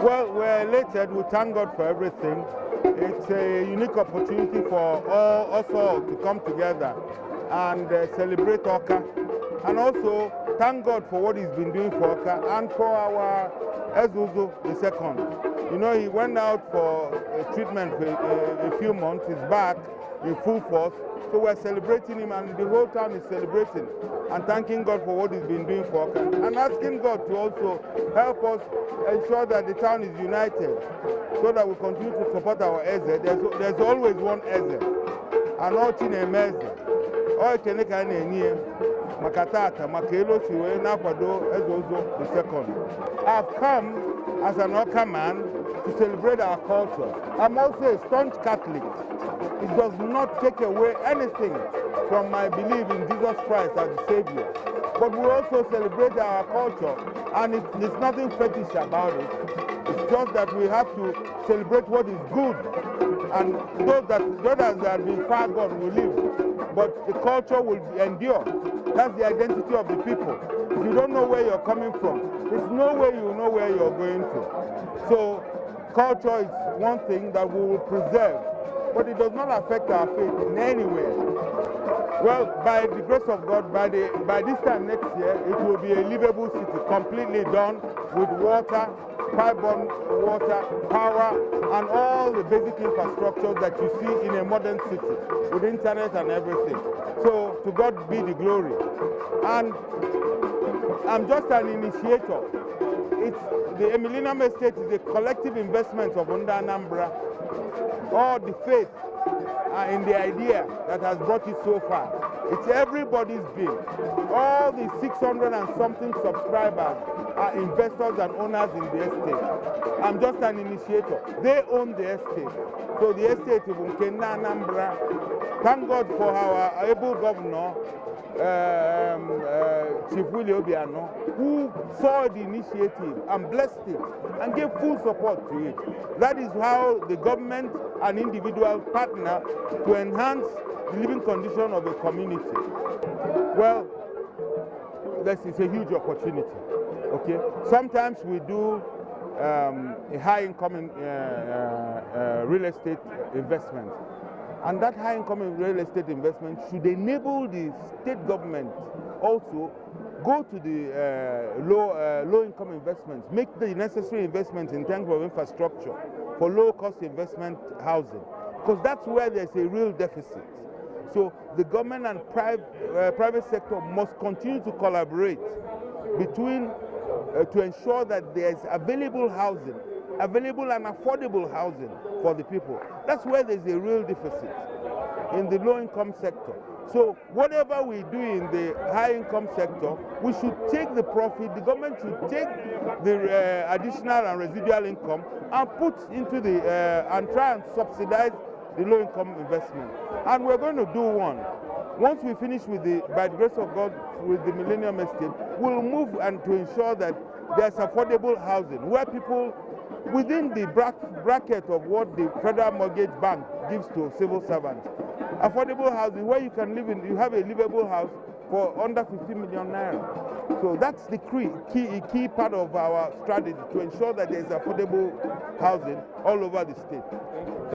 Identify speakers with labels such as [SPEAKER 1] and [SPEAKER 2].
[SPEAKER 1] Well, we're elated. We thank God for everything. It's a unique opportunity for us all to come together and celebrate Awka, and also thank God for what He's been doing for Awka and for our Egwu Uzu II. You know, he went out for treatment for a few months. He's back in full force. So we're celebrating him, and the whole town is celebrating and thanking God for what He's been doing for Awka, and asking God to also help us ensure that the town is united, so that we continue to support our Eze. There's always one Eze, and all Chinemeze, all Keneka Nenye, Makatata, Makelo Chiwe, Nakwado, Egwu Uzu II. I've come as an Awka man to celebrate our culture. I'm also a staunch Catholic. It does not take away anything from my belief in Jesus Christ as the Savior. But we also celebrate our culture, and there's nothing fetish about it. It's just that we have to celebrate what is good, and those that have been far gone will live, but the culture will endure. That's the identity of the people. If you don't know where you're coming from, there's no way you know where you're going to. So culture is one thing that we will preserve, but it does not affect our faith in any way. Well, by the grace of God, by this time next year, it will be a livable city, completely done with water, pipe-borne water, power, and all the basic infrastructure that you see in a modern city, with internet and everything. So to God be the glory. And I'm just an initiator. The Millennium Estate is a collective investment of Unda Anambra, all the faith in the idea that has brought it so far. It's everybody's bill. All the 600 and something subscribers are investors and owners in the estate. I'm just an initiator. They own the estate. So the estate of Unda Anambra, thank God for our able governor, Chief Willie Obiano, who saw the initiative and blessed it and gave full support to it. That is how the government and individual partner to enhance the living condition of a community. Well, this is a huge opportunity. Okay, sometimes we do a high-income real estate investment. And that high-income real estate investment should enable the state government also go to the low-income investments, make the necessary investments in terms of infrastructure for low-cost investment housing, because that's where there's a real deficit. So the government and private sector must continue to collaborate between to ensure that there's available housing, available and affordable housing for the people. That's where there's a real deficit in the low-income sector. So whatever we do in the high-income sector, we should take the profit, the government should take the additional and residual income and put into the, and try and subsidize the low-income investment. And we're going to do one. Once we finish with by the grace of God, with the Millennium Estate, we'll move and to ensure that there's affordable housing, where people within the bracket of what the Federal Mortgage Bank gives to civil servants. Affordable housing where you can live in, you have a livable house for under 50 million naira. So that's the key part of our strategy, to ensure that there's affordable housing all over the state.